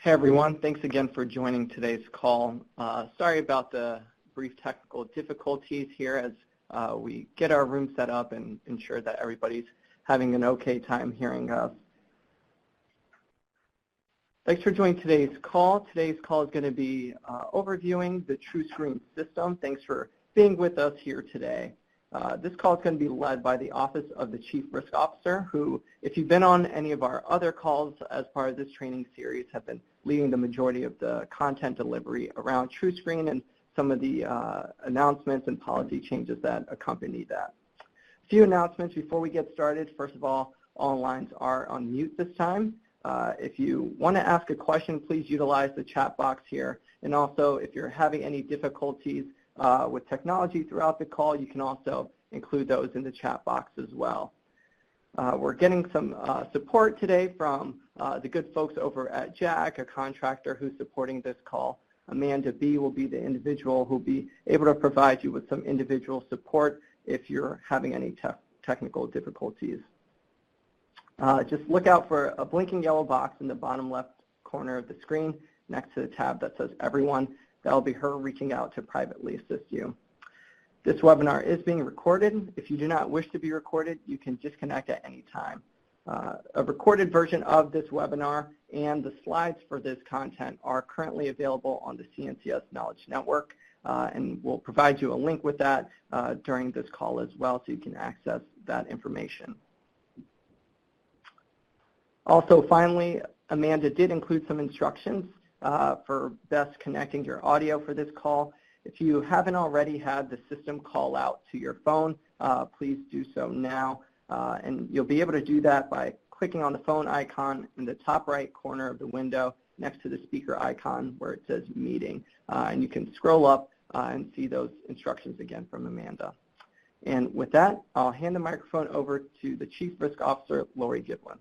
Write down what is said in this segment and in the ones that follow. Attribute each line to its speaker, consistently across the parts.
Speaker 1: Hey everyone, thanks again for joining today's call. Sorry about the brief technical difficulties here as we get our room set up and ensure that everybody's having an okay time hearing us. Thanks for joining today's call. Today's call is going to be overviewing the Truescreen system. Thanks for being with us here today. This call is going to be led by the Office of the Chief Risk Officer, who, if you've been on any of our other calls as part of this training series, have been leading the majority of the content delivery around Truescreen and some of the announcements and policy changes that accompany that. A few announcements before we get started. First of all lines are on mute this time. If you want to ask a question, please utilize the chat box here. And also, if you're having any difficulties with technology throughout the call, you can also include those in the chat box as well. We're getting some support today from the good folks over at JAG, a contractor who's supporting this call. Amanda B. will be the individual who will be able to provide you with some individual support if you're having any technical difficulties. Just look out for a blinking yellow box in the bottom left corner of the screen next to the tab that says Everyone. That'll be her reaching out to privately assist you. This webinar is being recorded. If you do not wish to be recorded, you can disconnect at any time. A recorded version of this webinar and the slides for this content are currently available on the CNCS Knowledge Network, and we'll provide you a link with that during this call as well so you can access that information. Also, finally, Amanda did include some instructions for best connecting your audio for this call. If you haven't already had the system call out to your phone, please do so now. And you'll be able to do that by clicking on the phone icon in the top right corner of the window next to the speaker icon where it says Meeting. And you can scroll up and see those instructions again from Amanda. And with that, I'll hand the microphone over to the Chief Risk Officer, Lori Giblin.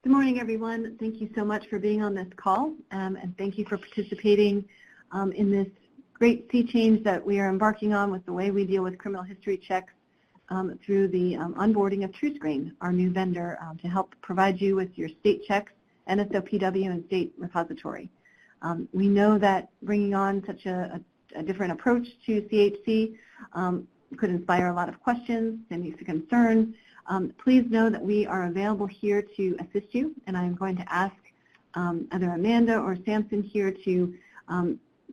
Speaker 2: Good morning, everyone. Thank you so much for being on this call, and thank you for participating in this great sea change that we are embarking on with the way we deal with criminal history checks through the onboarding of Truescreen, our new vendor, to help provide you with your state checks, NSOPW, and state repository. We know that bringing on such a different approach to CHC could inspire a lot of questions and concerns. Please know that we are available here to assist you, and I'm going to ask either Amanda or Samson here to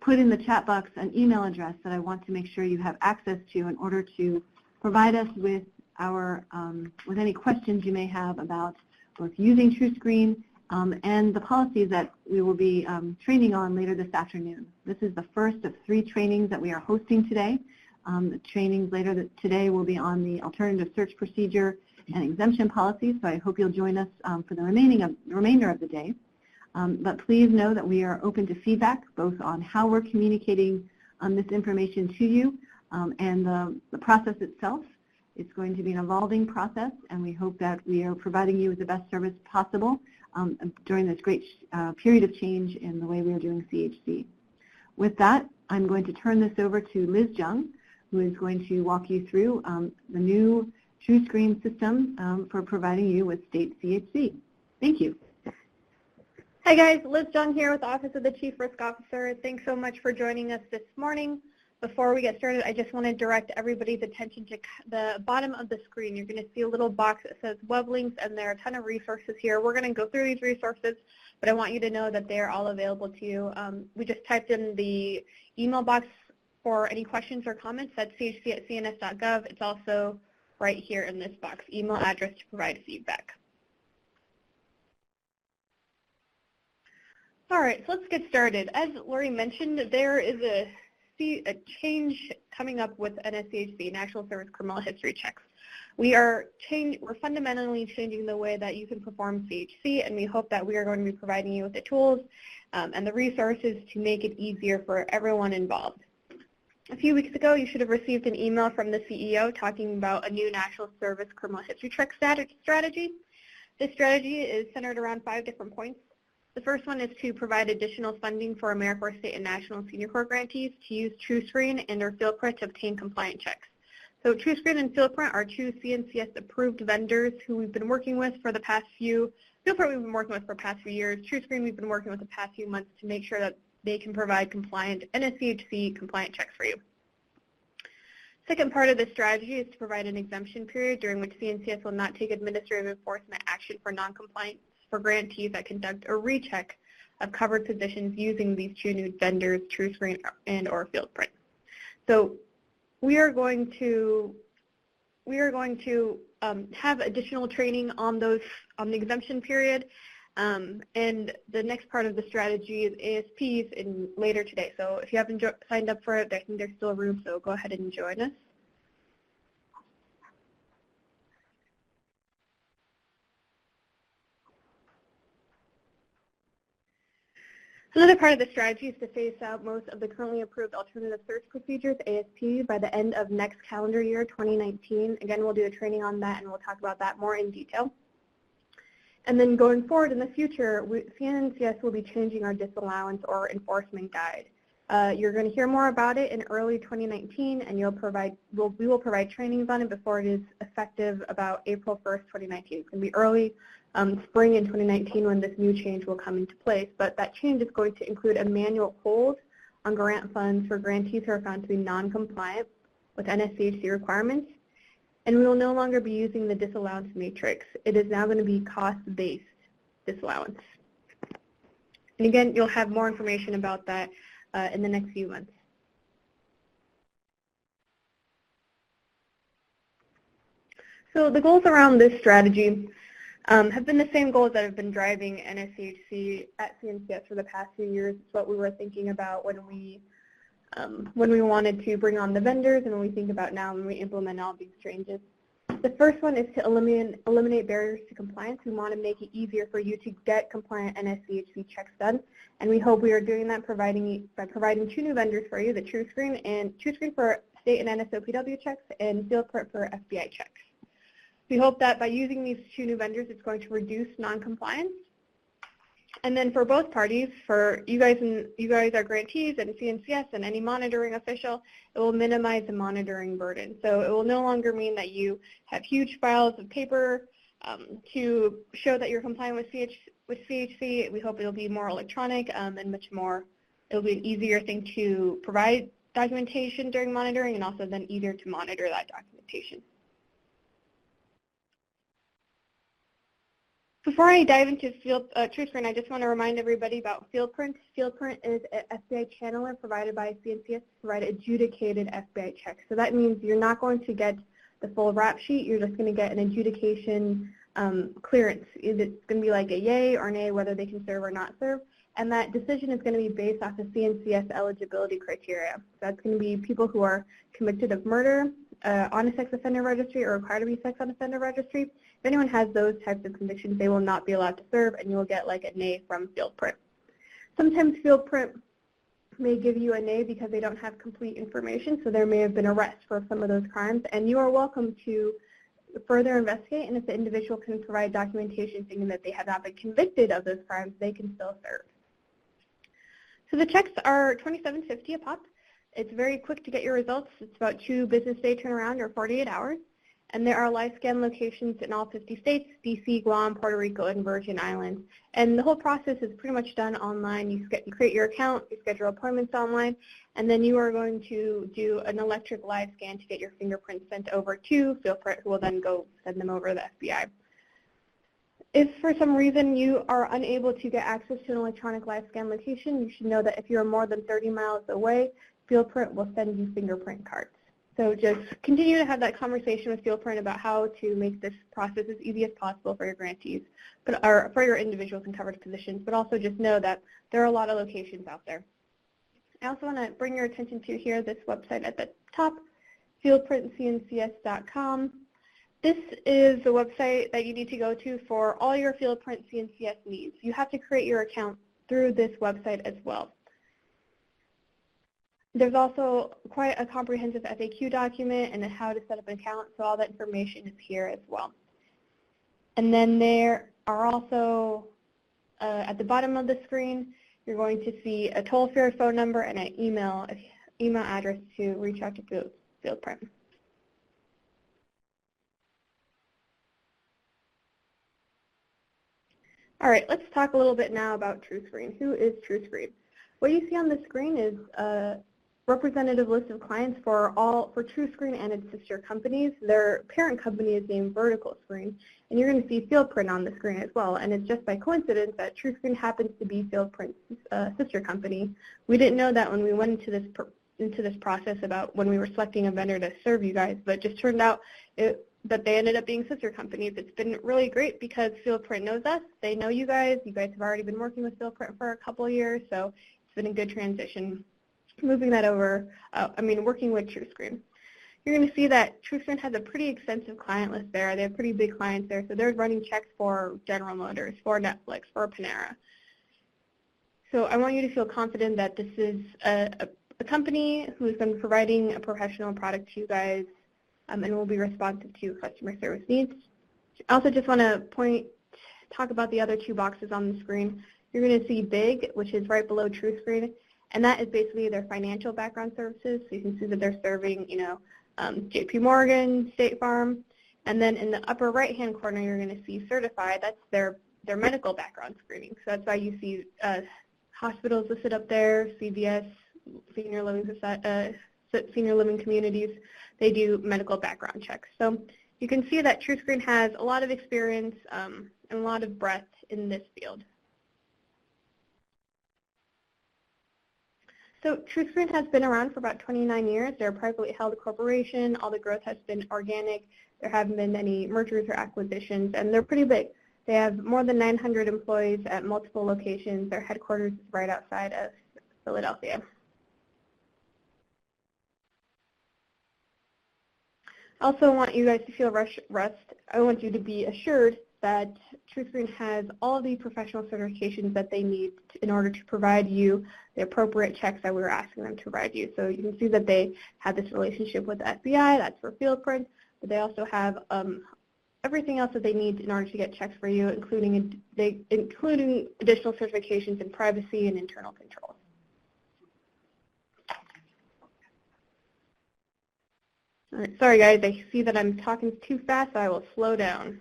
Speaker 2: put in the chat box an email address that I want to make sure you have access to in order to provide us with with any questions you may have about both using Truescreen and the policies that we will be training on later this afternoon. This is the first of 3 trainings that we are hosting today. The trainings later today will be on the alternative search procedure and exemption policy, so I hope you'll join us for the remainder of the day. But please know that we are open to feedback, both on how we're communicating this information to you and the process itself. It's going to be an evolving process, and we hope that we are providing you with the best service possible during this great period of change in the way we are doing CHC. With that, I'm going to turn this over to Liz Jung, who is going to walk you through the new Truescreen system for providing you with state CHC. Thank you.
Speaker 3: Hi guys, Liz Jung here with the Office of the Chief Risk Officer. Thanks so much for joining us this morning. Before we get started, I just want to direct everybody's attention to the bottom of the screen. You're going to see a little box that says web links, and there are a ton of resources here. We're going to go through these resources, but I want you to know that they are all available to you. We just typed in the email box for any questions or comments. That's chc@cns.gov. It's also right here in this box, email address to provide feedback. All right, so let's get started. As Lori mentioned, there is a change coming up with NSCHC, National Service Criminal History Checks. We're fundamentally changing the way that you can perform CHC, and we hope that we are going to be providing you with the tools and the resources to make it easier for everyone involved. A few weeks ago, you should have received an email from the CEO talking about a new National Service Criminal History Check strategy. This strategy is centered around 5 different points. The first one is to provide additional funding for AmeriCorps state and national senior corps grantees to use Truescreen and or Fieldprint to obtain compliant checks. So Truescreen and Fieldprint are 2 CNCS approved vendors who we've been working with for the past few Fieldprint we've been working with for the past few years. Truescreen we've been working with the past few months to make sure that they can provide compliant NSCHC compliant checks for you. Second part of the strategy is to provide an exemption period during which CNCS will not take administrative enforcement action for noncompliance for grantees that conduct a recheck of covered positions using these two new vendors, Truescreen and or Fieldprint. So we are going to have additional training on the exemption period, and the next part of the strategy is ASPs later today. So if you haven't signed up for it, I think there's still room, so go ahead and join us. Another part of the strategy is to phase out most of the currently approved alternative search procedures, ASP, by the end of next calendar year, 2019. Again, we'll do a training on that, and we'll talk about that more in detail. And then going forward in the future, CNCS will be changing our disallowance or enforcement guide. You're going to hear more about it in early 2019, and we will provide trainings on it before it is effective about April 1st, 2019. It's going to be early spring in 2019 when this new change will come into place, but that change is going to include a manual hold on grant funds for grantees who are found to be non-compliant with NSCHC requirements, and we will no longer be using the disallowance matrix. It is now going to be cost-based disallowance. And again, you'll have more information about that in the next few months. So the goals around this strategy have been the same goals that have been driving NSCHC at CNCS for the past few years. It's what we were thinking about when we wanted to bring on the vendors and when we think about now when we implement all these changes. The first one is to eliminate barriers to compliance. We want to make it easier for you to get compliant NSCHC checks done, and we hope we are doing that by providing two new vendors for you, the Truescreen for state and NSOPW checks and Fieldprint for FBI checks. We hope that by using these two new vendors, it's going to reduce noncompliance. And then for both parties, for you guys are grantees and CNCS and any monitoring official, it will minimize the monitoring burden. So it will no longer mean that you have huge files of paper to show that you're compliant with CHC. We hope it'll be more electronic and it'll be an easier thing to provide documentation during monitoring and also then easier to monitor that documentation. Before I dive into Truescreen, I just want to remind everybody about Fieldprint. Fieldprint is an FBI channeler provided by CNCS to provide adjudicated FBI checks. So that means you're not going to get the full rap sheet. You're just going to get an adjudication clearance. It's going to be like a yay or nay, whether they can serve or not serve. And that decision is going to be based off of CNCS eligibility criteria. So that's going to be people who are convicted of murder, on a sex offender registry, or required to be sex offender registry. If anyone has those types of convictions, they will not be allowed to serve, and you'll get like a nay from Fieldprint. Sometimes Fieldprint may give you a nay because they don't have complete information, so there may have been arrest for some of those crimes, and you are welcome to further investigate, and if the individual can provide documentation saying that they have not been convicted of those crimes, they can still serve. So the checks are $27.50 a pop. It's very quick to get your results. It's about 2 business day turnaround or 48 hours. And there are live scan locations in all 50 states, DC, Guam, Puerto Rico, and Virgin Islands. And the whole process is pretty much done online. You create your account, you schedule appointments online, and then you are going to do an electric live scan to get your fingerprints sent over to Fieldprint, who will then go send them over to the FBI. If for some reason you are unable to get access to an electronic live scan location, you should know that if you are more than 30 miles away, Fieldprint will send you fingerprint cards. So just continue to have that conversation with Fieldprint about how to make this process as easy as possible for your grantees, or for your individuals in covered positions, but also just know that there are a lot of locations out there. I also want to bring your attention to here this website at the top, fieldprintcncs.com. This is the website that you need to go to for all your Fieldprint CNCS needs. You have to create your account through this website as well. There's also quite a comprehensive FAQ document and how to set up an account, so all that information is here as well. And then there are also, at the bottom of the screen, you're going to see a toll-free phone number and an email address to reach out to Fieldprint. All right, let's talk a little bit now about Truescreen. Who is Truescreen? What you see on the screen is a representative list of clients for Truescreen and its sister companies. Their parent company is named Vertical Screen, and you're going to see Fieldprint on the screen as well. And it's just by coincidence that Truescreen happens to be Fieldprint's sister company. We didn't know that when we went into this process about when we were selecting a vendor to serve you guys, but it just turned out that they ended up being sister companies. It's been really great because Fieldprint knows us. They know you guys. You guys have already been working with Fieldprint for a couple of years, so it's been a good transition. Moving that over, working with Truescreen. You're going to see that Truescreen has a pretty extensive client list there. They have pretty big clients there, so they're running checks for General Motors, for Netflix, for Panera. So I want you to feel confident that this is a company who is going to be providing a professional product to you guys and will be responsive to customer service needs. I also just want to talk about the other two boxes on the screen. You're going to see BIG, which is right below Truescreen, and that is basically their financial background services. So you can see that they're serving, JP Morgan, State Farm, and then in the upper right-hand corner, you're going to see Certified. That's their medical background screening. So that's why you see hospitals listed up there, CVS, senior living communities. They do medical background checks. So you can see that Truescreen has a lot of experience and a lot of breadth in this field. So Truescreen has been around for about 29 years. They're a privately held corporation. All the growth has been organic. There haven't been any mergers or acquisitions, and they're pretty big. They have more than 900 employees at multiple locations. Their headquarters is right outside of Philadelphia. I also want you guys to feel I want you to be assured that Truescreen has all the professional certifications that they need in order to provide you the appropriate checks that we were asking them to provide you. So you can see that they have this relationship with the FBI, that's for Fieldprint, but they also have everything else that they need in order to get checks for you, including additional certifications in privacy and internal controls. All right, sorry guys, I see that I'm talking too fast, so I will slow down.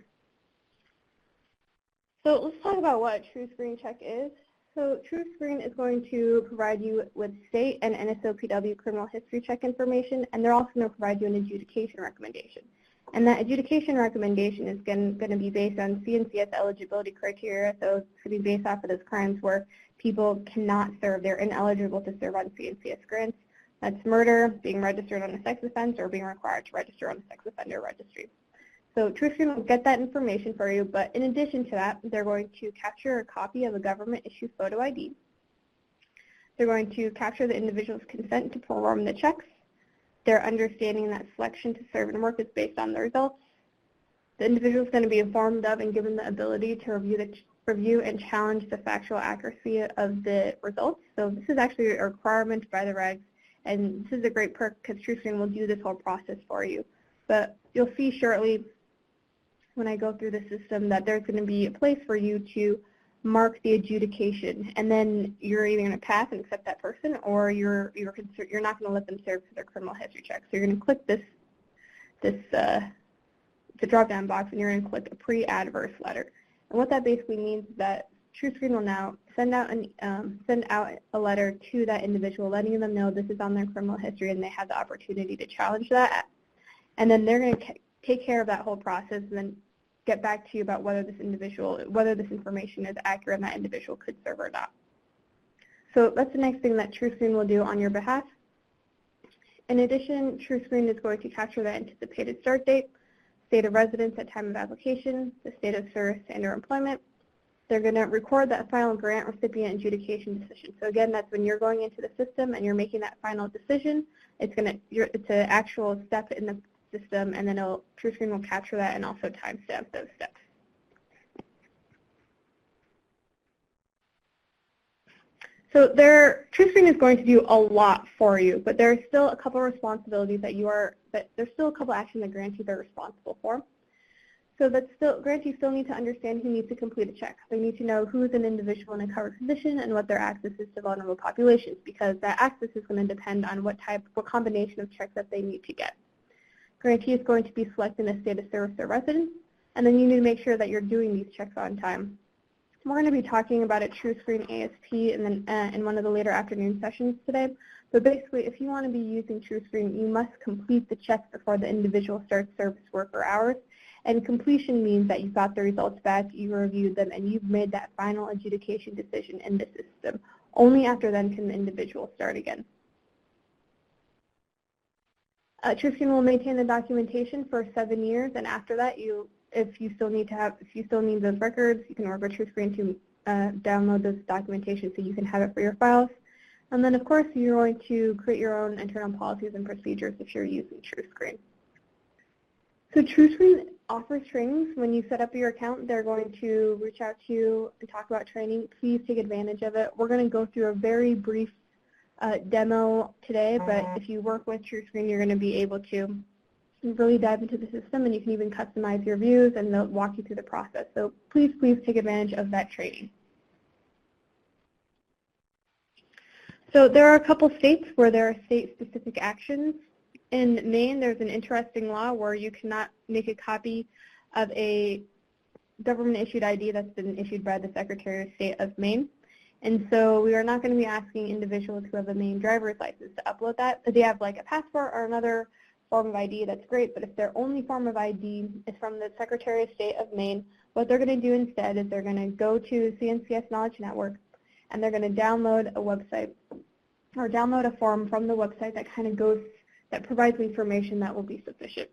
Speaker 3: So let's talk about what Truescreen Check is. So Truescreen is going to provide you with state and NSOPW criminal history check information, and they're also going to provide you an adjudication recommendation. And that adjudication recommendation is going to be based on CNCS eligibility criteria, so it's going to be based off of those crimes where people cannot serve, they're ineligible to serve on CNCS grants. That's murder, being registered on a sex offense, or being required to register on a sex offender registry. So Truescreen will get that information for you, but in addition to that, they're going to capture a copy of a government-issued photo ID. They're going to capture the individual's consent to perform the checks. They're understanding that selection to serve and work is based on the results. The individual is going to be informed of and given the ability to review and challenge the factual accuracy of the results. So this is actually a requirement by the regs, and this is a great perk because Truescreen will do this whole process for you. But you'll see shortly when I go through the system that there's going to be a place for you to mark the adjudication, and then you're either going to pass and accept that person, or you're not going to let them serve for their criminal history check. So you're going to click the drop-down box, and you're going to click a pre-adverse letter. And what that basically means is that Truescreen will now send out a letter to that individual, letting them know this is on their criminal history, and they have the opportunity to challenge that. And then they're going to take care of that whole process, and then get back to you about whether this information is accurate and that individual could serve or not. So that's the next thing that Truescreen will do on your behalf. In addition, Truescreen is going to capture the anticipated start date, state of residence at time of application, the state of service and or employment. They're going to record that final grant recipient adjudication decision. So again, that's when you're going into the system and you're making that final decision. It's an actual step in the system, and then Truescreen will capture that and also timestamp those steps. So Truescreen is going to do a lot for you, but there's still a couple of responsibilities there's still a couple actions that grantees are responsible for. So grantees still need to understand who needs to complete a check. They need to know who is an individual in a covered position and what their access is to vulnerable populations, because that access is going to depend on what combination of checks that they need to get. Grantee is going to be selecting a state of service or residence, and then you need to make sure that you're doing these checks on time. We're going to be talking about a Truescreen ASP in one of the later afternoon sessions today. But basically, if you want to be using Truescreen, you must complete the check before the individual starts service work or hours. And completion means that you've got the results back, you reviewed them, and you've made that final adjudication decision in the system. Only after then can the individual start again. Truescreen will maintain the documentation for 7 years, and after that, if you still need those records, you can work with Truescreen to download this documentation so you can have it for your files. And then, of course, you're going to create your own internal policies and procedures if you're using Truescreen. So Truescreen offers trainings. When you set up your account, they're going to reach out to you and talk about training. Please take advantage of it. We're going to go through a very brief demo today, but if you work with Truescreen, you're going to be able to really dive into the system, and you can even customize your views, and they'll walk you through the process. So please take advantage of that training. So there are a couple states where there are state-specific actions. In Maine, there's an interesting law where you cannot make a copy of a government-issued ID that's been issued by the Secretary of State of Maine. And so we are not going to be asking individuals who have a Maine driver's license to upload that. If they have like a passport or another form of ID, that's great. But if their only form of ID is from the Secretary of State of Maine, what they're going to do instead is they're going to go to CNCS Knowledge Network, and they're going to download a website or download a form from the website that provides information that will be sufficient.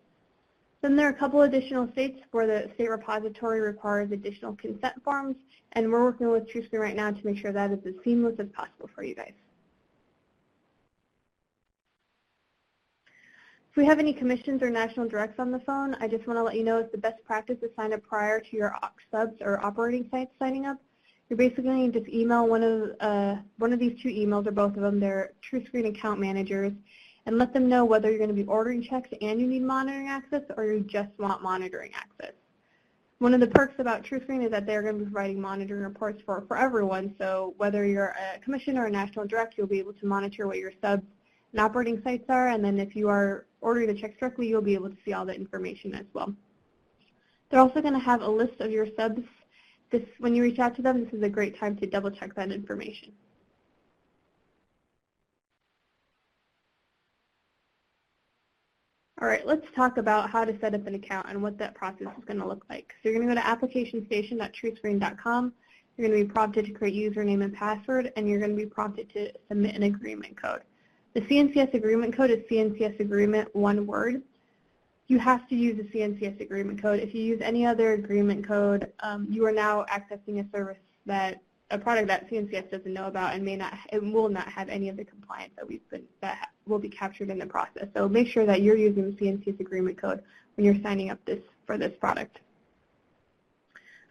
Speaker 3: Then there are a couple additional states where the state repository requires additional consent forms, and we're working with Truescreen right now to make sure that is as seamless as possible for you guys. If we have any commissions or national directs on the phone, I just want to let you know it's the best practice to sign up prior to your subs or operating sites signing up. You're basically going to just email one of these two emails, or both of them. They're Truescreen account managers, and let them know whether you're going to be ordering checks and you need monitoring access, or you just want monitoring access. One of the perks about Truescreen is that they're going to be providing monitoring reports for everyone, so whether you're a commission or a national direct, you'll be able to monitor what your subs and operating sites are, and then if you are ordering the checks directly, you'll be able to see all the information as well. They're also going to have a list of your subs. When you reach out to them, this is a great time to double check that information. All right, let's talk about how to set up an account and what that process is going to look like. So you're going to go to applicationstation.truescreen.com. You're going to be prompted to create username and password, and you're going to be prompted to submit an agreement code. The CNCS agreement code is CNCS agreement, one word. You have to use the CNCS agreement code. If you use any other agreement code, you are now accessing a service a product that CNCS doesn't know about, and will not have any of the compliance that will be captured in the process. So make sure that you're using the CNCS agreement code when you're signing up for this product.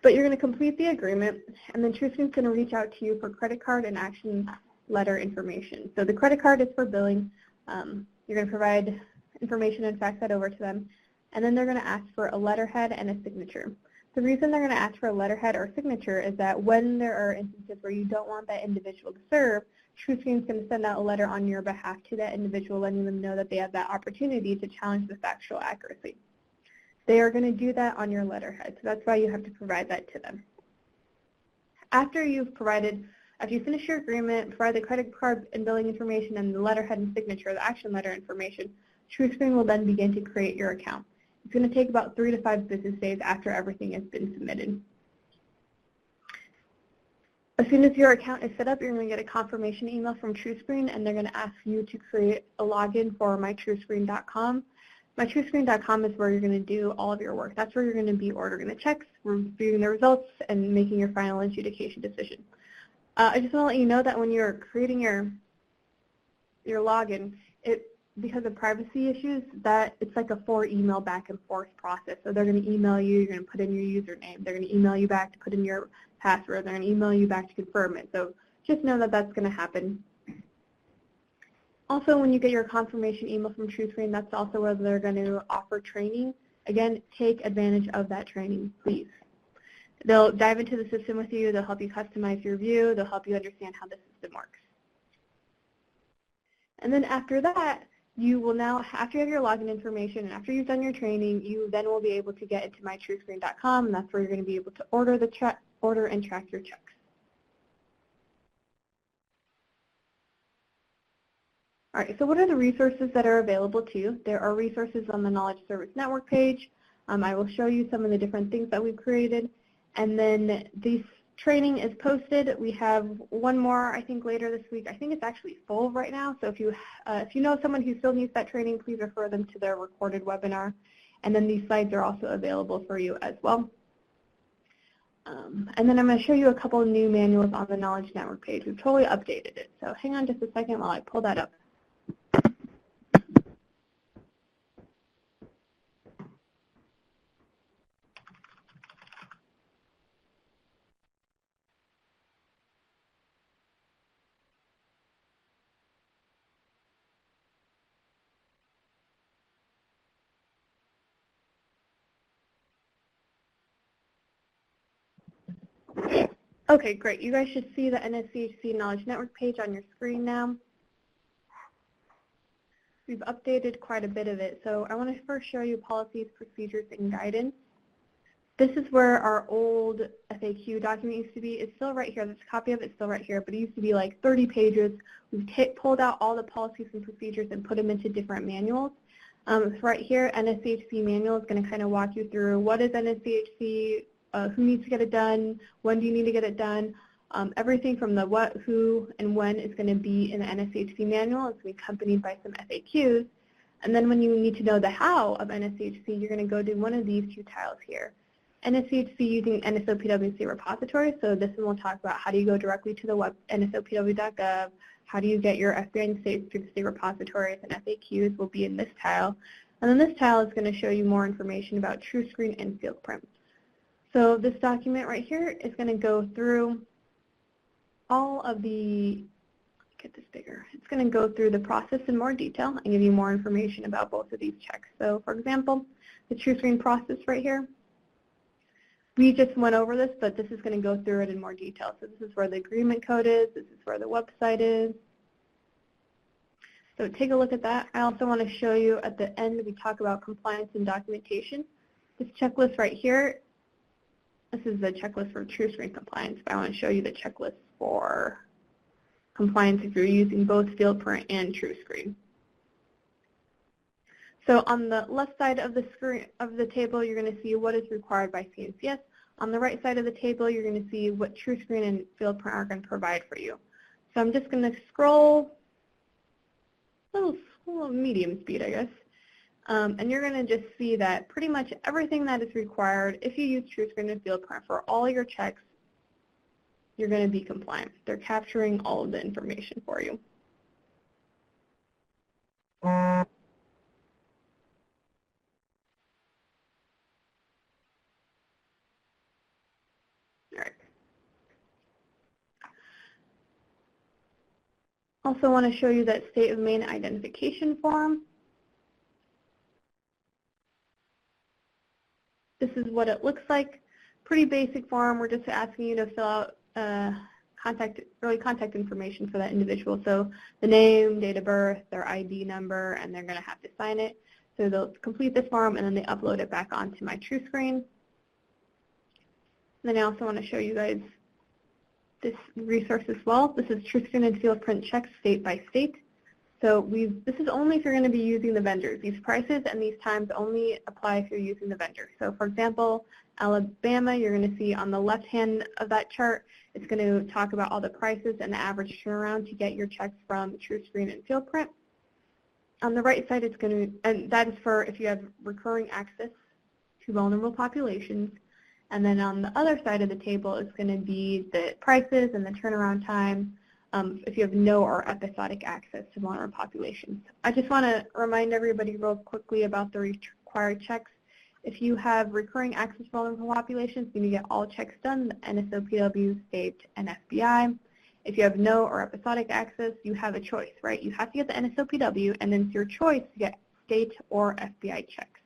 Speaker 3: But you're going to complete the agreement, and then Truescreen's going to reach out to you for credit card and action letter information. So the credit card is for billing. You're going to provide information and fax that over to them, and then they're going to ask for a letterhead and a signature. The reason they're going to ask for a letterhead or signature is that when there are instances where you don't want that individual to serve, Truescreen's going to send out a letter on your behalf to that individual, letting them know that they have that opportunity to challenge the factual accuracy. They are going to do that on your letterhead, so that's why you have to provide that to them. After you finish your agreement, provide the credit card and billing information and the letterhead and signature, the action letter information, Truescreen will then begin to create your account. It's going to take about 3 to 5 business days after everything has been submitted. As soon as your account is set up, you're going to get a confirmation email from Truescreen, and they're going to ask you to create a login for mytruescreen.com. MyTruescreen.com is where you're going to do all of your work. That's where you're going to be ordering the checks, reviewing the results, and making your final adjudication decision. I just want to let you know that when you're creating your login, because of privacy issues, that it's like a 4-email back and forth process. So they're going to email you, you're going to put in your username, they're going to email you back to put in your password, they're going to email you back to confirm it. So just know that that's going to happen. Also, when you get your confirmation email from Truescreen, that's also where they're going to offer training. Again, take advantage of that training, please. They'll dive into the system with you, they'll help you customize your view, they'll help you understand how the system works. And then after that, you will now, after you have your login information and after you've done your training, you then will be able to get into mytruescreen.com, and that's where you're going to be able to order order and track your checks. All right, so what are the resources that are available to you? There are resources on the Knowledge Service Network page. I will show you some of the different things that we've created. And then this training is posted. We have one more, I think, later this week. I think it's actually full right now. So if you know someone who still needs that training, please refer them to their recorded webinar. And then these slides are also available for you as well. And then I'm going to show you a couple of new manuals on the Knowledge Network page. We've totally updated it. So hang on just a second while I pull that up. Okay, great. You guys should see the NSCHC Knowledge Network page on your screen now. We've updated quite a bit of it. So I want to first show you policies, procedures, and guidance. This is where our old FAQ document used to be. It's still right here. This copy of it is still right here, but it used to be like 30 pages. We've pulled out all the policies and procedures and put them into different manuals. So right here, NSCHC manual is going to kind of walk you through what is NSCHC, who needs to get it done, when do you need to get it done. Everything from the what, who, and when is going to be in the NSCHC manual. It's going to be accompanied by some FAQs. And then when you need to know the how of NSCHC, you're going to go to one of these two tiles here. NSCHC using NSOPW State Repository. So this one will talk about how do you go directly to the web, nsopw.gov, how do you get your FBI and states through the state repositories, and FAQs will be in this tile. And then this tile is going to show you more information about Truescreen and FieldPrint. So this document right here is going to go through all of the, get this bigger, it's going to go through the process in more detail and give you more information about both of these checks. So for example, the Truescreen process right here, we just went over this, but this is going to go through it in more detail. So this is where the agreement code is, this is where the website is. So take a look at that. I also want to show you at the end, we talk about compliance and documentation. This checklist right here, this is the checklist for Truescreen compliance, but I want to show you the checklist for compliance if you're using both FieldPrint and Truescreen. So on the left side of the screen of the table, you're going to see what is required by CNCS. On the right side of the table, you're going to see what Truescreen and FieldPrint are going to provide for you. So I'm just going to scroll a little medium speed, I guess. And you're going to just see that pretty much everything that is required, if you use Truescreen and FieldPrint for all your checks, you're going to be compliant. They're capturing all of the information for you. All right. Also want to show you that State of Maine identification form. This is what it looks like. Pretty basic form. We're just asking you to fill out early contact information for that individual. So the name, date of birth, their ID number, and they're going to have to sign it. So they'll complete this form and then they upload it back onto my Truescreen. And then I also want to show you guys this resource as well. This is Truescreen and FieldPrint checks state by state. So this is only if you're going to be using the vendors. These prices and these times only apply if you're using the vendor. So for example, Alabama, you're going to see on the left hand of that chart, it's going to talk about all the prices and the average turnaround to get your checks from Truescreen and FieldPrint. On the right side, it's going to, and that is for if you have recurring access to vulnerable populations. And then on the other side of the table, it's going to be the prices and the turnaround time if you have no or episodic access to vulnerable populations. I just want to remind everybody real quickly about the required checks. If you have recurring access to vulnerable populations, you need to get all checks done, NSOPW, state, and FBI. If you have no or episodic access, you have a choice, right? You have to get the NSOPW, and then it's your choice to get state or FBI checks.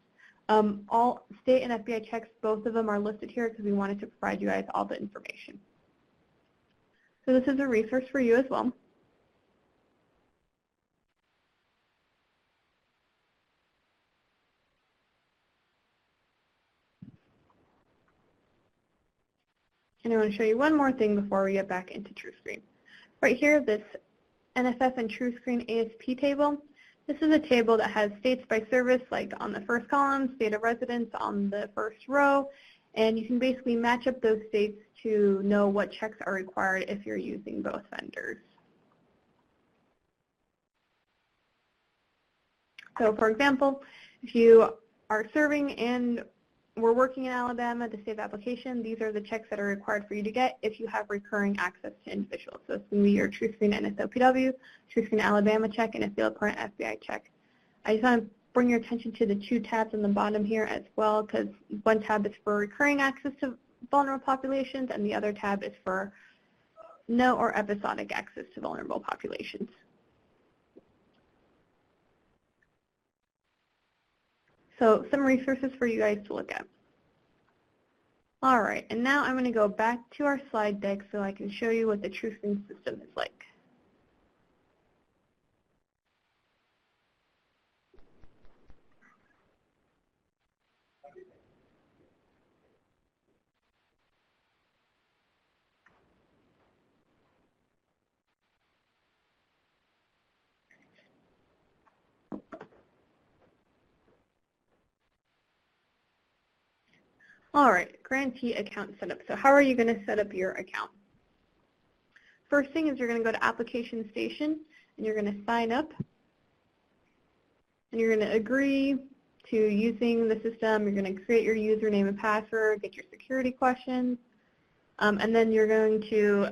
Speaker 3: All state and FBI checks, both of them are listed here because we wanted to provide you guys all the information. So this is a resource for you as well. And I want to show you one more thing before we get back into Truescreen. Right here, this NFF and Truescreen ASP table. This is a table that has states by service, like on the first column, state of residence on the first row, and you can basically match up those states to know what checks are required if you're using both vendors. So for example, if you are serving and we're working in Alabama to save application, these are the checks that are required for you to get if you have recurring access to individuals. So it's going to be your Truescreen NSOPW, Truescreen Alabama check, and a FieldPrint FBI check. I just want to bring your attention to the two tabs on the bottom here as well, because one tab is for recurring access to vulnerable populations, and the other tab is for no or episodic access to vulnerable populations. So some resources for you guys to look at. All right, and now I'm going to go back to our slide deck so I can show you what the Truescreen system is like. All right, grantee account setup. So how are you going to set up your account? First thing is you're going to go to Application Station, and you're going to sign up. And you're going to agree to using the system. You're going to create your username and password, get your security questions, and then you're going to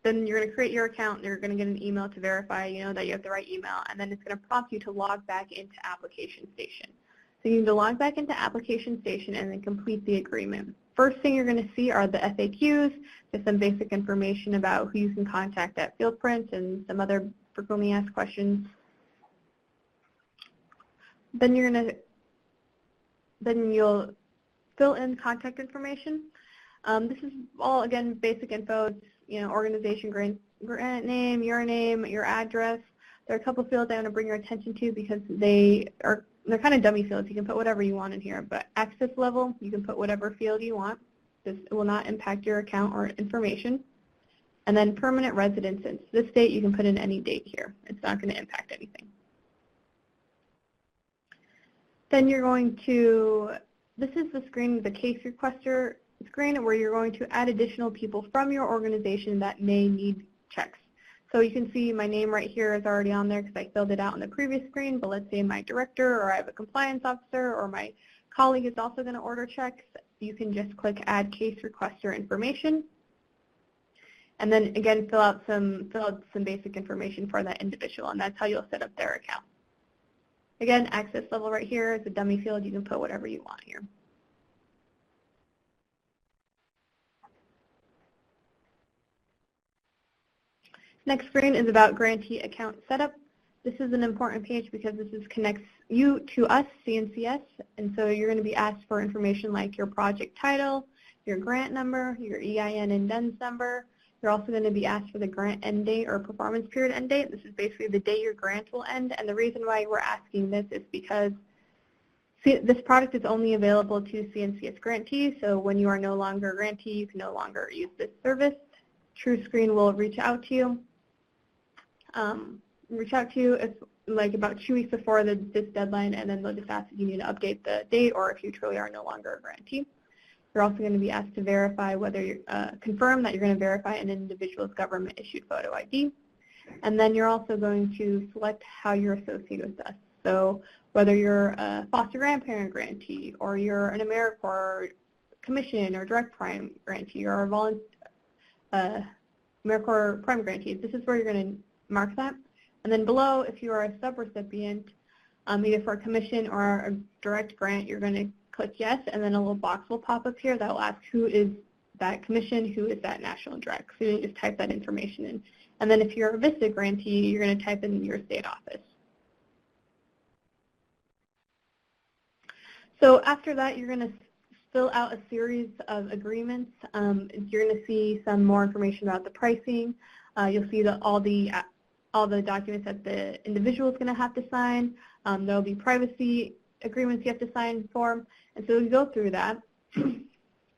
Speaker 3: create your account. And you're going to get an email to verify, that you have the right email, and then it's going to prompt you to log back into Application Station. So you need to log back into Application Station and then complete the agreement. First thing you're going to see are the FAQs, just some basic information about who you can contact at FieldPrint and some other frequently asked questions. Then you'll fill in contact information. This is all, again, basic info. It's, organization, grant name, your address. There are a couple fields I want to bring your attention to because they're kind of dummy fields. You can put whatever you want in here, but access level, you can put whatever field you want. This will not impact your account or information. And then permanent residences. This date, you can put in any date here. It's not going to impact anything. Then you're going to, this is the screen, the case requester screen, where you're going to add additional people from your organization that may need checks. So you can see my name right here is already on there because I filled it out on the previous screen, but let's say my director or I have a compliance officer or my colleague is also going to order checks. You can just click Add Case Requester Information. And then again, fill out some basic information for that individual, and that's how you'll set up their account. Again, access level right here is a dummy field. You can put whatever you want here. Next screen is about grantee account setup. This is an important page because this connects you to us, CNCS, and so you're going to be asked for information like your project title, your grant number, your EIN and DUNS number. You're also going to be asked for the grant end date or performance period end date. This is basically the day your grant will end, and the reason why we're asking this is because this product is only available to CNCS grantees, so when you are no longer a grantee, you can no longer use this service. Truescreen will reach out to you. If like about 2 weeks before this deadline, and then they'll just ask if you need to update the date or if you truly are no longer a grantee. You're also going to be asked to verify whether you confirm that you're going to verify an individual's government-issued photo ID. And then you're also going to select how you're associated with us. So whether you're a foster grandparent grantee, or you're an AmeriCorps Commission or Direct Prime grantee, or a AmeriCorps Prime grantee, this is where you're going to mark that. And then below, if you are a subrecipient, either for a commission or a direct grant, you're going to click yes, and then a little box will pop up here that will ask who is that commission, who is that national direct. So you just type that information in. And then if you're a VISTA grantee, you're going to type in your state office. So after that, you're going to fill out a series of agreements. You're going to see some more information about the pricing. You'll see that all the documents that the individual is going to have to sign. There will be privacy agreements you have to sign for. And so we go through that.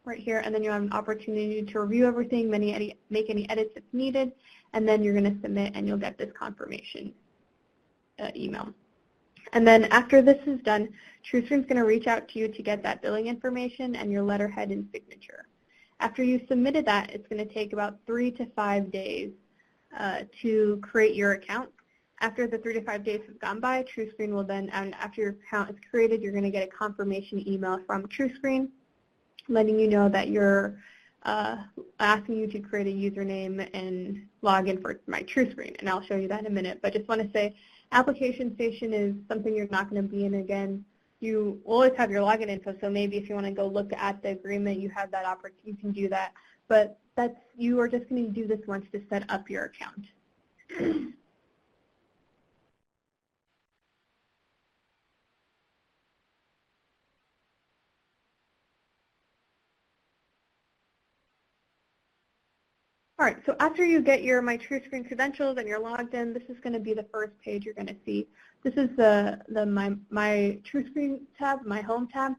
Speaker 3: right here, and then you have an opportunity to review everything, make any edits if needed, and then you're going to submit and you'll get this confirmation email. And then after this is done, Truescreen is going to reach out to you to get that billing information and your letterhead and signature. After you've submitted that, it's going to take about 3 to 5 days to create your account. After the 3 to 5 days have gone by, Truescreen will then, and after your account is created, you're going to get a confirmation email from Truescreen letting you know that you're asking you to create a username and login for my Truescreen, and I'll show you that in a minute. But just want to say, application station is something you're not going to be in again. You always have your login info, so maybe if you want to go look at the agreement, you have that opportunity, you can do that. But you are just going to do this once to set up your account. All right, so after you get your My Truescreen credentials and you're logged in, this is going to be the first page you're going to see. This is the My Truescreen tab, My Home tab.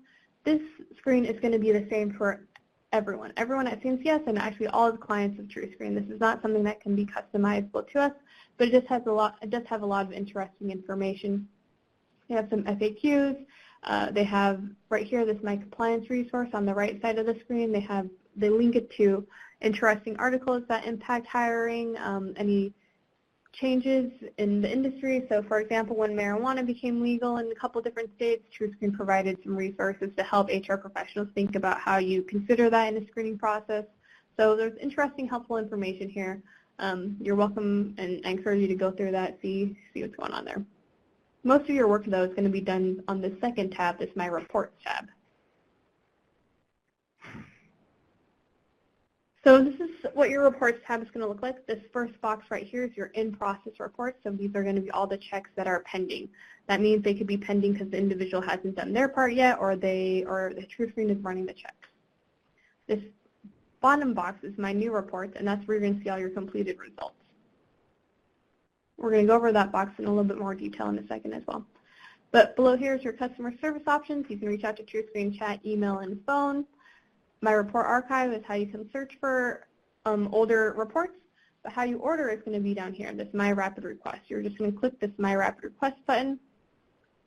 Speaker 3: This screen is going to be the same for everyone at CNCS and actually all the clients of Truescreen. This is not something that can be customizable to us, but it just has it does have a lot of interesting information. They have some FAQs. They have right here this My Compliance resource on the right side of the screen. They link it to interesting articles that impact hiring, any changes in the industry. So for example, when marijuana became legal in a couple different states, Truescreen provided some resources to help HR professionals think about how you consider that in the screening process. So there's interesting, helpful information here. You're welcome, and I encourage you to go through that, see what's going on there. Most of your work, though, is going to be done on the second tab, this My Reports tab. So this is what your reports tab is going to look like. This first box right here is your in-process reports. So these are going to be all the checks that are pending. That means they could be pending because the individual hasn't done their part yet, or the Truescreen is running the checks. This bottom box is My New Reports, and that's where you're going to see all your completed results. We're going to go over that box in a little bit more detail in a second as well. But below here is your customer service options. You can reach out to Truescreen, chat, email, and phone. My Report Archive is how you can search for older reports, but how you order is going to be down here, this My Rapid Request. You're just going to click this My Rapid Request button,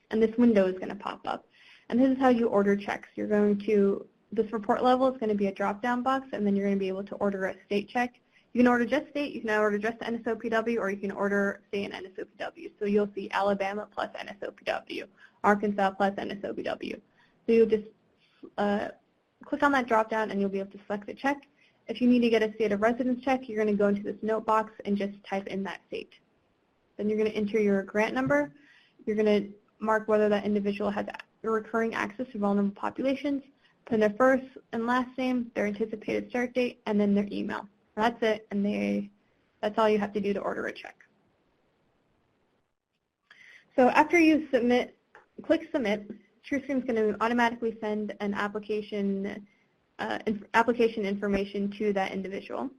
Speaker 3: and this window is going to pop up. And this is how you order checks. You're going to, this report level is going to be a drop-down box, and then you're going to be able to order a state check. You can order just state, you can order just NSOPW, or you can order state and NSOPW. So you'll see Alabama plus NSOPW, Arkansas plus NSOPW. So you'll just click on that drop-down and you'll be able to select the check. If you need to get a state of residence check, you're going to go into this note box and just type in that state. Then you're going to enter your grant number. You're going to mark whether that individual has recurring access to vulnerable populations, put in their first and last name, their anticipated start date, and then their email. That's it, and that's all you have to do to order a check. So after you submit, click Submit, Truescreen is going to automatically send an application information to that individual.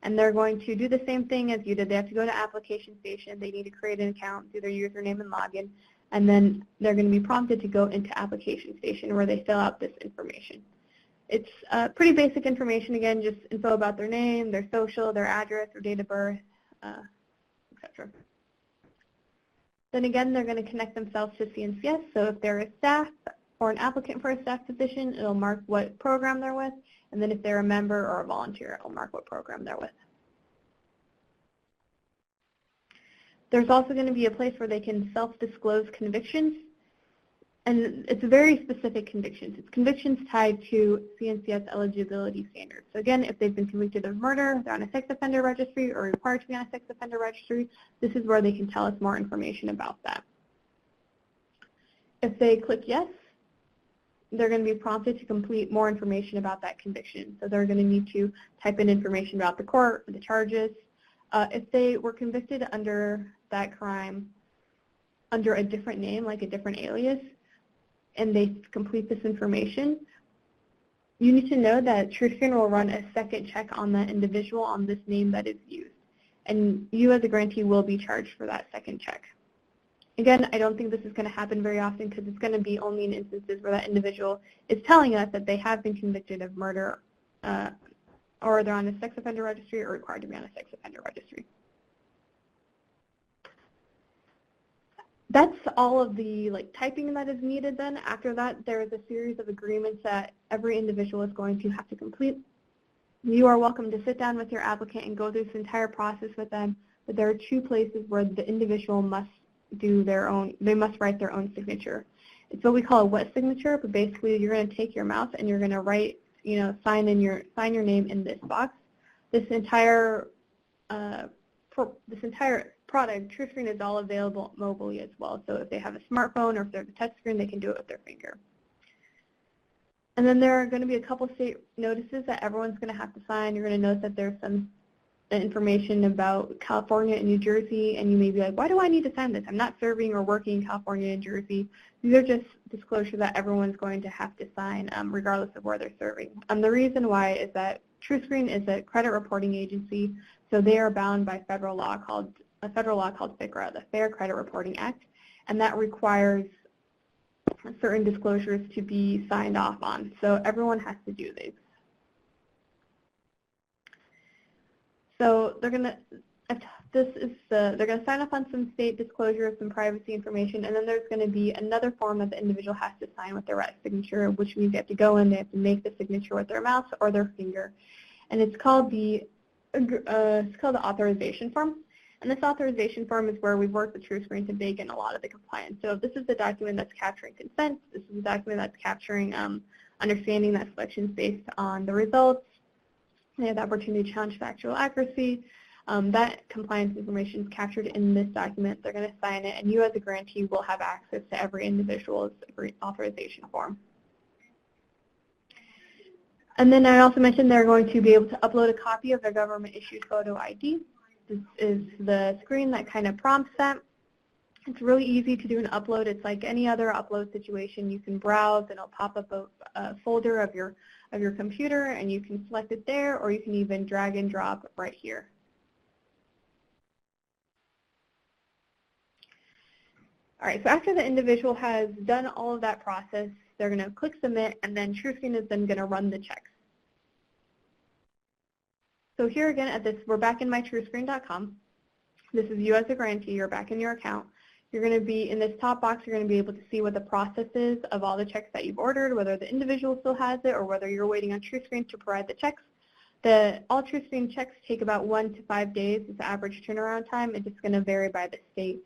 Speaker 3: And they're going to do the same thing as you did. They have to go to Application Station. They need to create an account, do their username and login, and then they're going to be prompted to go into Application Station where they fill out this information. It's pretty basic information, again, just info about their name, their social, their address, their date of birth, etc. Then again, they're going to connect themselves to CNCS. So if they're a staff or an applicant for a staff position, it'll mark what program they're with. And then if they're a member or a volunteer, it'll mark what program they're with. There's also going to be a place where they can self-disclose convictions. And it's very specific convictions. It's convictions tied to CNCS eligibility standards. So again, if they've been convicted of murder, they're on a sex offender registry or required to be on a sex offender registry, this is where they can tell us more information about that. If they click yes, they're going to be prompted to complete more information about that conviction. So they're going to need to type in information about the court, the charges. If they were convicted under that crime under a different name, like a different alias, and they complete this information, you need to know that Truescreen will run a second check on that individual on this name that is used. And you as a grantee will be charged for that second check. Again, I don't think this is going to happen very often because it's going to be only in instances where that individual is telling us that they have been convicted of murder or they're on a sex offender registry or required to be on a sex offender registry. That's all of the typing that is needed then. After that, there is a series of agreements that every individual is going to have to complete. You are welcome to sit down with your applicant and go through this entire process with them, but there are two places where the individual must do their own, they must write their own signature. It's what we call a wet signature, but basically you're going to take your mouse and you're going to write, sign your name in this box. This entire product, Truescreen, is all available mobilely as well. So if they have a smartphone or if they have a touch screen, they can do it with their finger. And then there are going to be a couple state notices that everyone's going to have to sign. You're going to notice that there's some information about California and New Jersey, and you may be like, why do I need to sign this? I'm not serving or working in California and New Jersey. These are just disclosures that everyone's going to have to sign regardless of where they're serving. The reason why is that Truescreen is a credit reporting agency, so they are bound by a federal law called FCRA, the Fair Credit Reporting Act, and that requires certain disclosures to be signed off on. So everyone has to do these. So they're going to sign off on some state disclosures, some privacy information, and then there's going to be another form that the individual has to sign with their right signature, which means they have to go in, they have to make the signature with their mouse or their finger, and it's called the authorization form. And this authorization form is where we've worked with Truescreen to bake in a lot of the compliance. So this is the document that's capturing consent. This is the document that's capturing understanding that selection is based on the results. They have the opportunity to challenge factual accuracy. That compliance information is captured in this document. They're going to sign it, and you as a grantee will have access to every individual's authorization form. And then I also mentioned they're going to be able to upload a copy of their government-issued photo ID. This is the screen that kind of prompts that. It's really easy to do an upload. It's like any other upload situation. You can browse, and it'll pop up a folder of your computer, and you can select it there, or you can even drag and drop right here. All right, so after the individual has done all of that process, they're going to click submit, and then Truescreen is then going to run the checks. So here again at this, we're back in mytruescreen.com. This is you as a grantee. You're back in your account. You're going to be in this top box. You're going to be able to see what the process is of all the checks that you've ordered, whether the individual still has it or whether you're waiting on Truescreen to provide the checks. All Truescreen checks take about 1 to 5 days is the average turnaround time. It's just going to vary by the state.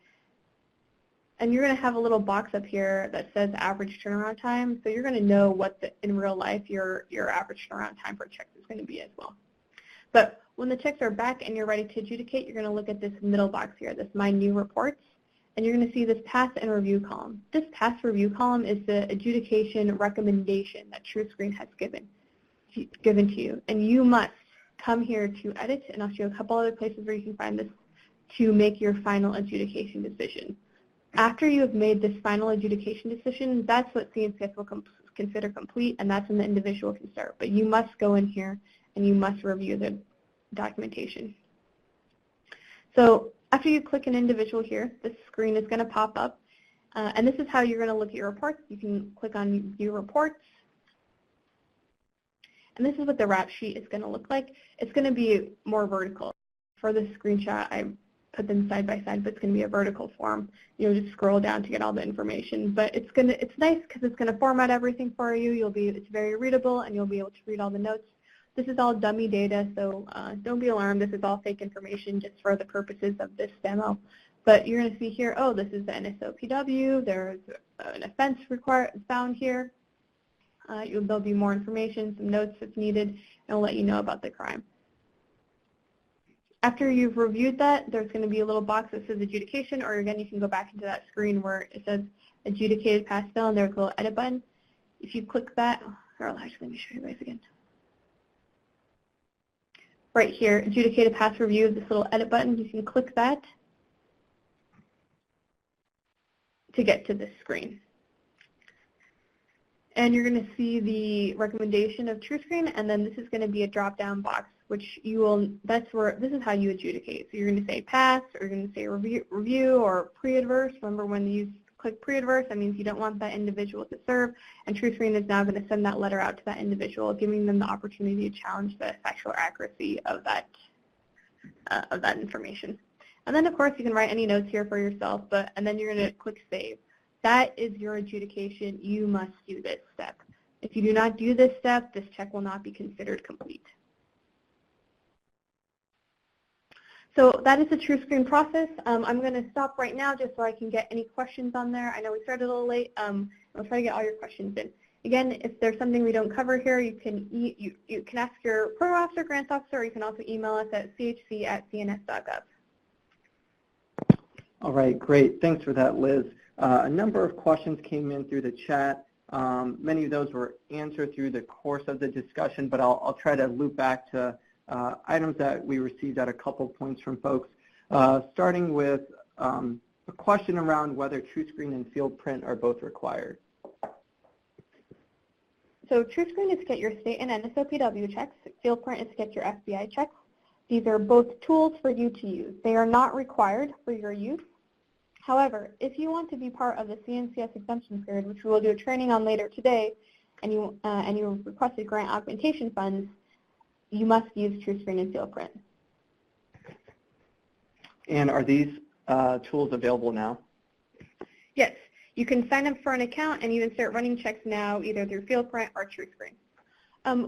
Speaker 3: And you're going to have a little box up here that says average turnaround time. So you're going to know what in real life your average turnaround time for checks is going to be as well. But when the checks are back and you're ready to adjudicate, you're going to look at this middle box here, this My New Reports, and you're going to see this Pass and Review column. This Pass Review column is the adjudication recommendation that Truescreen has given to you. And you must come here to edit, and I'll show you a couple other places where you can find this, to make your final adjudication decision. After you have made this final adjudication decision, that's what CNCS will consider complete, and that's when the individual can start. But you must go in here and you must review the documentation. So after you click an individual here, this screen is going to pop up, and this is how you're going to look at your reports. You can click on View Reports, and this is what the rap sheet is going to look like. It's going to be more vertical. For this screenshot, I put them side by side, but it's going to be a vertical form. You'll just scroll down to get all the information, but it's nice because it's going to format everything for you. It's very readable, and you'll be able to read all the notes. This is all dummy data, so don't be alarmed. This is all fake information just for the purposes of this demo. But you're going to see here, oh, this is the NSOPW. There's an offense found here. There'll be more information, some notes if needed, and it'll let you know about the crime. After you've reviewed that, there's going to be a little box that says adjudication, or again, you can go back into that screen where it says adjudicated pass fail, and there's a little edit button. If you click that, or actually, let me show you guys again. Right here, adjudicated pass review, this little edit button, you can click that to get to this screen. And you're going to see the recommendation of Truescreen, and then this is going to be a drop-down box, which this is how you adjudicate. So you're going to say pass, or you're going to say review or pre-adverse. Remember when you use click pre-adverse, that means you don't want that individual to serve, and Truescreen is now going to send that letter out to that individual, giving them the opportunity to challenge the factual accuracy of that information. And then, of course, you can write any notes here for yourself, and then you're going to click Save. That is your adjudication. You must do this step. If you do not do this step, this check will not be considered complete. So that is the Truescreen process. I'm going to stop right now just so I can get any questions on there. I know we started a little late. I'll try to get all your questions in. Again, if there's something we don't cover here, you can ask your program officer, grants officer, or you can also email us at chc@cns.gov.
Speaker 1: All right, great. Thanks for that, Liz. A number of questions came in through the chat. Many of those were answered through the course of the discussion, but I'll try to loop back to items that we received at a couple points from folks, starting with a question around whether Truescreen and field print are both required.
Speaker 3: So Truescreen is to get your state and NSOPW checks. Field print is to get your FBI checks. These are both tools for you to use. They are not required for your use. However, if you want to be part of the CNCS exemption period, which we will do a training on later today, and you requested grant augmentation funds, you must use Truescreen and field print.
Speaker 1: And are these tools available now?
Speaker 3: Yes. You can sign up for an account and even start running checks now, either through field print or Truescreen.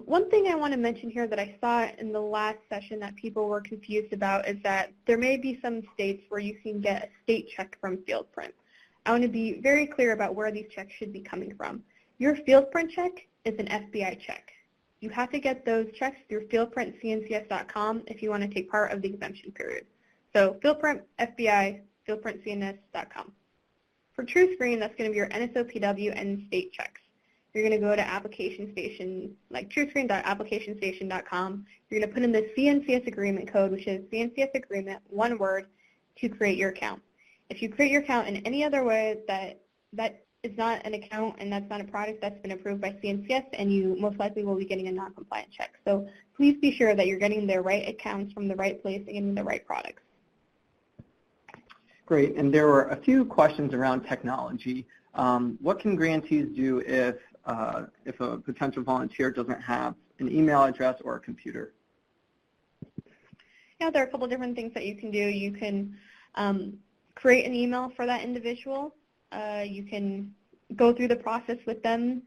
Speaker 3: One thing I want to mention here that I saw in the last session that people were confused about is that there may be some states where you can get a state check from field print. I want to be very clear about where these checks should be coming from. Your field print check is an FBI check. You have to get those checks through fieldprintcncs.com if you want to take part of the exemption period. So fieldprint, FBI, fieldprintcns.com. For Truescreen, that's going to be your NSOPW and state checks. You're going to go to application station, like truescreen.applicationstation.com. You're going to put in the CNCS agreement code, which is CNCS agreement, one word, to create your account. If you create your account in any other way that is not an account and that's not a product that's been approved by CNCS, and you most likely will be getting a non-compliant check. So please be sure that you're getting the right accounts from the right place and getting the right products.
Speaker 1: Great, and there were a few questions around technology. What can grantees do if a potential volunteer doesn't have an email address or a computer?
Speaker 3: Yeah, there are a couple different things that you can do. You can create an email for that individual. You can go through the process with them.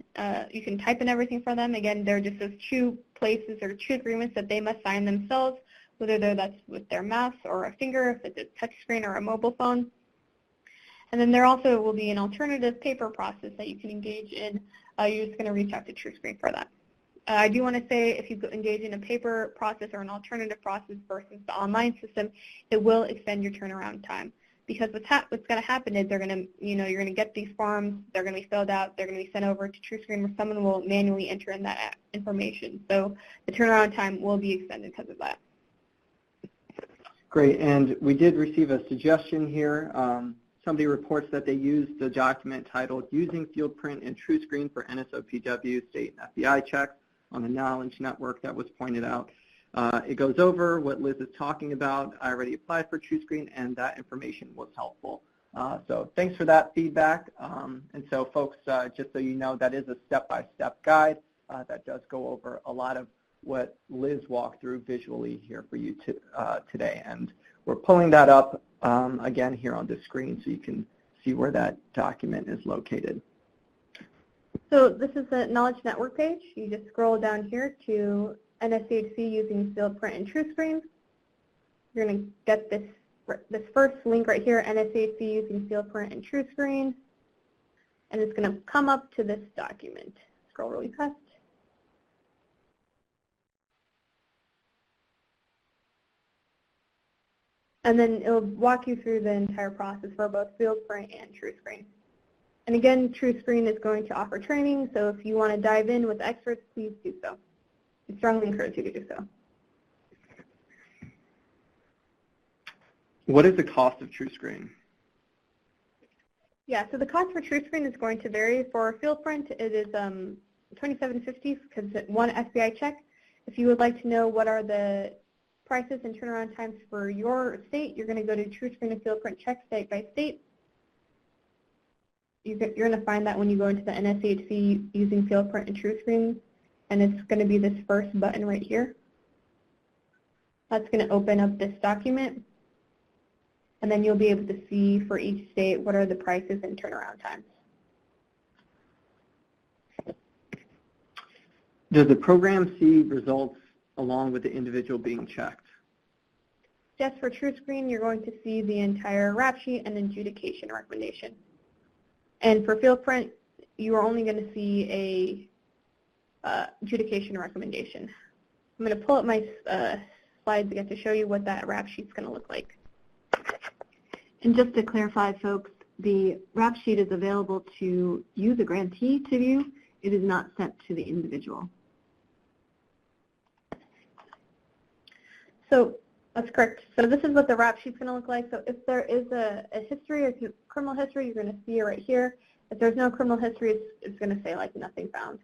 Speaker 3: You can type in everything for them. Again, there are just those two places or two agreements that they must sign themselves, whether that's with their mouse or a finger, if it's a touch screen or a mobile phone. And then there also will be an alternative paper process that you can engage in. You're just going to reach out to Truescreen for that. I do want to say if you engage in a paper process or an alternative process versus the online system, it will extend your turnaround time. Because what's going to happen is you're going to get these forms, they're going to be filled out, they're going to be sent over to Truescreen where someone will manually enter in that information. So the turnaround time will be extended because of that.
Speaker 1: Great, and we did receive a suggestion here. Somebody reports that they used the document titled Using Field Print and Truescreen for NSOPW, State, and FBI Checks on the Knowledge Network that was pointed out. It goes over what Liz is talking about. I already applied for Truescreen, and that information was helpful. So thanks for that feedback. And so folks, just so you know, that is a step-by-step guide that does go over a lot of what Liz walked through visually here for you today. And we're pulling that up again here on the screen so you can see where that document is located.
Speaker 3: So this is the Knowledge Network page. You just scroll down here to NSCHC using field print and Truescreen. You're going to get this first link right here, NSCHC using field print and Truescreen, and it's going to come up to this document. Scroll really fast. And then it'll walk you through the entire process for both field print and Truescreen. And again, Truescreen is going to offer training, so if you want to dive in with experts, please do so. I strongly encourage you to do so.
Speaker 1: What is the cost of Truescreen?
Speaker 3: Yeah, so the cost for Truescreen is going to vary. For field print, it is $27.50 because it's one FBI check. If you would like to know what are the prices and turnaround times for your state, you're going to go to Truescreen and field print check state by state. you're going to find that when you go into the NSHC using FieldPrint and Truescreen, and it's going to be this first button right here. That's going to open up this document, and then you'll be able to see for each state what are the prices and turnaround times.
Speaker 1: Does the program see results along with the individual being checked?
Speaker 3: Yes, for Truescreen, you're going to see the entire rap sheet and adjudication recommendation. And for FieldPrint, you are only going to see a adjudication recommendation. I'm going to pull up my slides again to show you what that rap sheet's going to look like.
Speaker 2: And just to clarify, folks, the rap sheet is available to you, the grantee, to view. It is not sent to the individual.
Speaker 3: So that's correct. So this is what the rap sheet's going to look like. So if there is a history or criminal history, you're going to see it right here. If there's no criminal history, it's going to say like nothing found.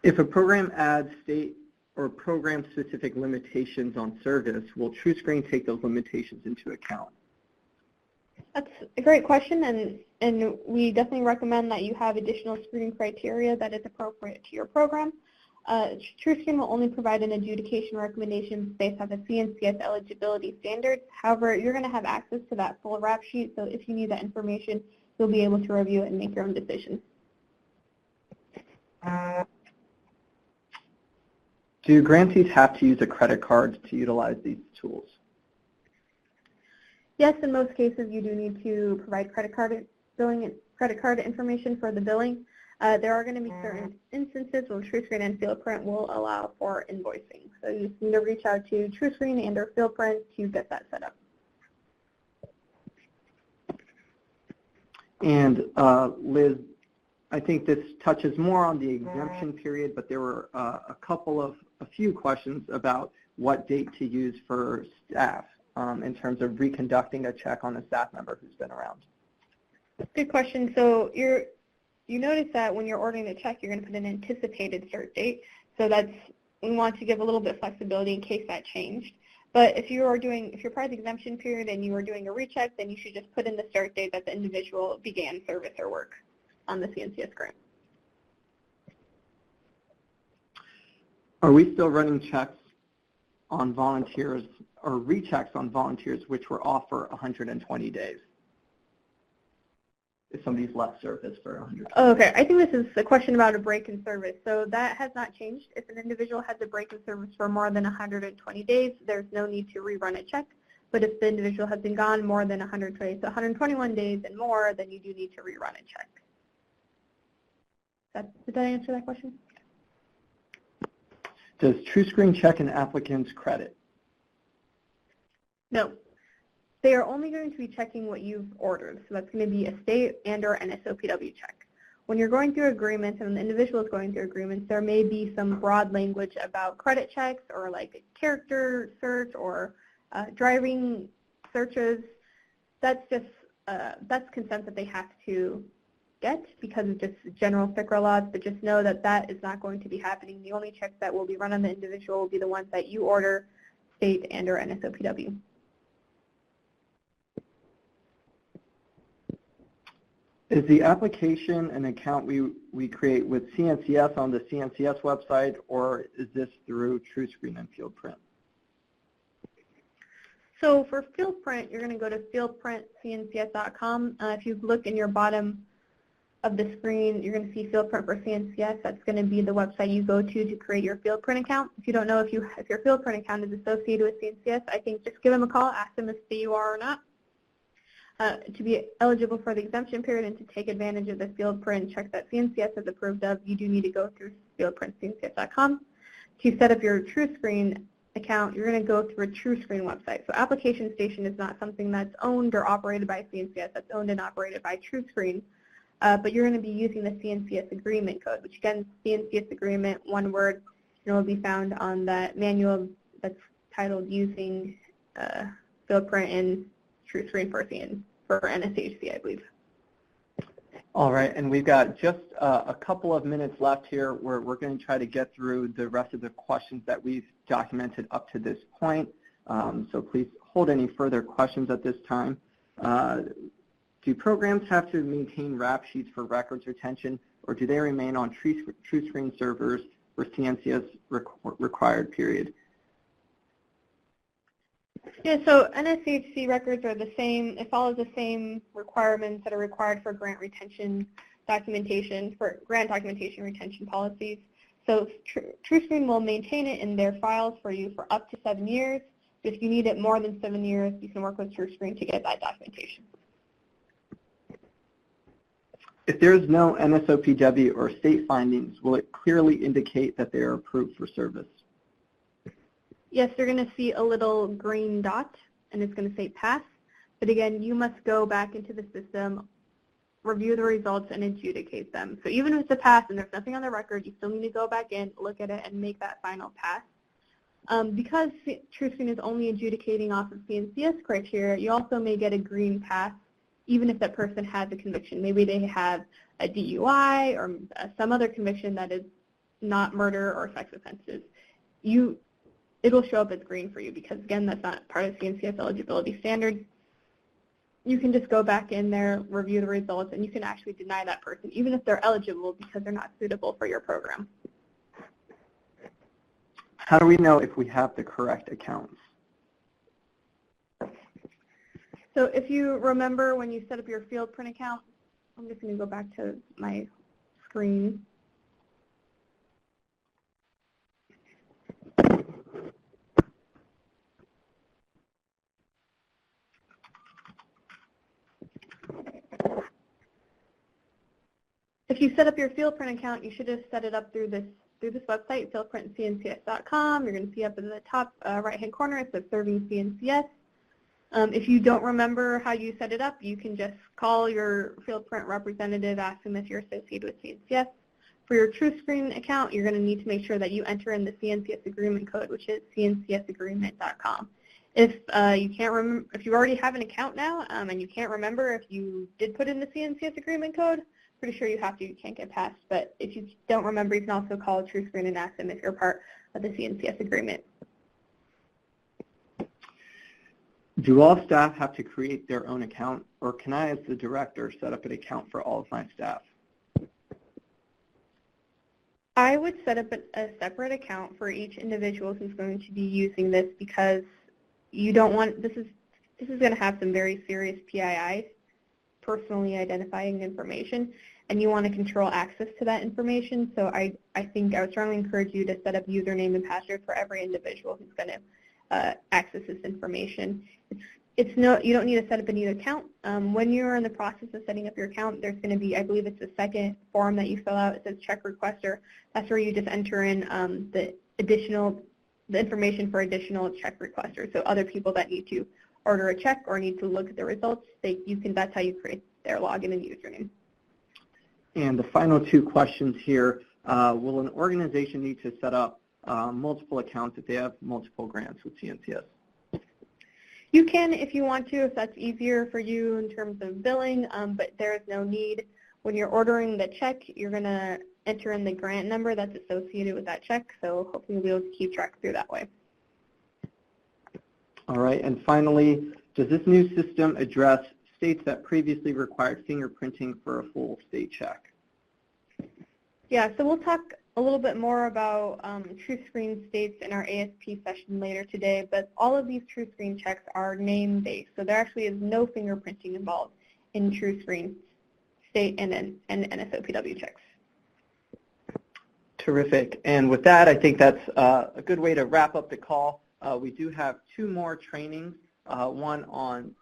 Speaker 1: If a program adds state or program-specific limitations on service, will Truescreen take those limitations into account?
Speaker 3: That's a great question, and we definitely recommend that you have additional screening criteria that is appropriate to your program. Truescreen will only provide an adjudication recommendation based on the CNCS eligibility standards. However, you're going to have access to that full rap sheet, so if you need that information, you'll be able to review it and make your own decision.
Speaker 1: Do grantees have to use a credit card to utilize these tools?
Speaker 3: Yes, in most cases you do need to provide credit card billing and credit card information for the billing. There are going to be certain instances where Truescreen and FieldPrint will allow for invoicing. So you just need to reach out to Truescreen and or FieldPrint to get that set up.
Speaker 1: And Liz, I think this touches more on the exemption period, but there were a few questions about what date to use for staff in terms of reconducting a check on a staff member who's been around.
Speaker 3: Good question. So you notice that when you're ordering the check, you're going to put an anticipated start date. So we want to give a little bit of flexibility in case that changed. But if you're part of the exemption period and you are doing a recheck, then you should just put in the start date that the individual began service or work on the CNCS grant.
Speaker 1: Are we still running checks on volunteers or rechecks on volunteers which were off for 120 days? If somebody's left service for 120
Speaker 3: days. Okay, I think this is a question about a break in service. So that has not changed. If an individual has a break in service for more than 120 days, there's no need to rerun a check. But if the individual has been gone more than 120, so 121 days and more, then you do need to rerun a check. Did that answer that question?
Speaker 1: Does Truescreen check an applicant's credit?
Speaker 3: No. They are only going to be checking what you've ordered. So that's going to be a state and or an SOPW check. When you're going through agreements and the individual is going through agreements, there may be some broad language about credit checks or like a character search or driving searches. That's just that's consent that they have to get because of just general FCRA laws, but just know that that is not going to be happening. The only checks that will be run on the individual will be the ones that you order, state and or NSOPW.
Speaker 1: Is the application an account we create with CNCS on the CNCS website, or is this through Truescreen and FieldPrint?
Speaker 3: So for FieldPrint, you're going to go to fieldprintcncs.com. If you look in your bottom of the screen, you're going to see FieldPrint for CNCS. That's going to be the website you go to create your FieldPrint account. If you don't know if your FieldPrint account is associated with CNCS, I think just give them a call, ask them if you are or not. To be eligible for the exemption period and to take advantage of the FieldPrint check that CNCS has approved of, you do need to go through fieldprintcncs.com. To set up your Truescreen account, you're going to go through a Truescreen website. So Application Station is not something that's owned or operated by CNCS. That's owned and operated by Truescreen. But you're going to be using the CNCS agreement code, which again, CNCS agreement, one word, and it will be found on that manual that's titled Using FieldPrint and Truescreen for NSHC, I believe.
Speaker 1: All right, and we've got just a couple of minutes left here where we're going to try to get through the rest of the questions that we've documented up to this point. So please hold any further questions at this time. Do programs have to maintain rap sheets for records retention, or do they remain on Truescreen servers for CNCS required period?
Speaker 3: Yeah, so NSCHC records are the same. It follows the same requirements that are required for grant retention documentation, for grant documentation retention policies. So Truescreen will maintain it in their files for you for up to 7 years. If you need it more than 7 years, you can work with Truescreen to get that documentation.
Speaker 1: If there is no NSOPW or state findings, will it clearly indicate that they are approved for service?
Speaker 3: Yes, you're going to see a little green dot, and it's going to say pass. But again, you must go back into the system, review the results, and adjudicate them. So even if it's a pass and there's nothing on the record, you still need to go back in, look at it, and make that final pass. Because Truescreen is only adjudicating off of CNCS criteria, you also may get a green pass, even if that person has a conviction. Maybe they have a DUI or some other conviction that is not murder or sex offenses. It'll show up as green for you because, again, that's not part of CNCS eligibility standards. You can just go back in there, review the results, and you can actually deny that person, even if they're eligible because they're not suitable for your program.
Speaker 1: How do we know if we have the correct accounts?
Speaker 3: So if you remember when you set up your field print account, I'm just going to go back to my screen. If you set up your field print account, you should have set it up through this website, fieldprintcncs.com. You're going to see up in the top right-hand corner it says Serving CNCS. If you don't remember how you set it up, you can just call your field print representative, ask them if you're associated with CNCS. For your Truescreen account, you're going to need to make sure that you enter in the CNCS agreement code, which is cncsagreement.com. If you can't remember, if you already have an account now and you can't remember if you did put in the CNCS agreement code, pretty sure you have to. You can't get past. But if you don't remember, you can also call Truescreen and ask them if you're part of the CNCS agreement.
Speaker 1: Do all staff have to create their own account, or can I, as the director, set up an account for all of my staff?
Speaker 3: I would set up a separate account for each individual who's going to be using this because you don't want, this is going to have some very serious PII, personally identifying information, and you want to control access to that information. So I think I would strongly encourage you to set up username and password for every individual who's going to access this information. You don't need to set up a new account. When you're in the process of setting up your account, there's going to be, I believe it's the second form that you fill out. It says check requester. That's where you just enter in the information for additional check requesters. So other people that need to order a check or need to look at the results, that's how you create their login and username.
Speaker 1: And the final two questions here, will an organization need to set up multiple accounts if they have multiple grants with CNCS?
Speaker 3: You can if you want to, if that's easier for you in terms of billing, but there is no need. When you're ordering the check, you're going to enter in the grant number that's associated with that check, so hopefully you'll be able to keep track through that way.
Speaker 1: All right, and finally, does this new system address states that previously required fingerprinting for a full state check?
Speaker 3: Yeah, so we'll talk a little bit more about Truescreen states in our ASP session later today, but all of these Truescreen checks are name-based, so there actually is no fingerprinting involved in Truescreen state and NSOPW checks.
Speaker 1: Terrific. And with that, I think that's a good way to wrap up the call. We do have two more trainings, one on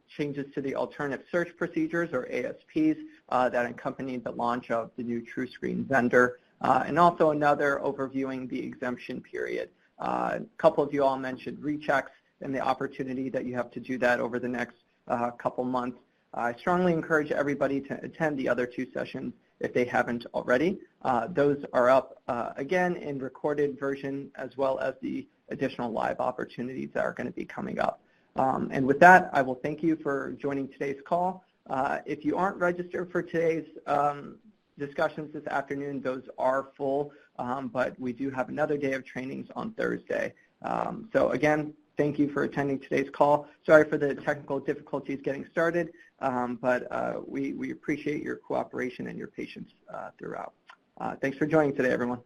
Speaker 1: changes to the alternative search procedures, or ASPs, that accompanied the launch of the new Truescreen vendor, and also another overviewing the exemption period. A couple of you all mentioned rechecks and the opportunity that you have to do that over the next couple months. I strongly encourage everybody to attend the other two sessions if they haven't already. Those are up again in recorded version, as well as the additional live opportunities that are going to be coming up. And with that, I will thank you for joining today's call. If you aren't registered for today's discussions this afternoon, those are full, but we do have another day of trainings on Thursday. So again, thank you for attending today's call. Sorry for the technical difficulties getting started, but we appreciate your cooperation and your patience throughout. Thanks for joining today, everyone.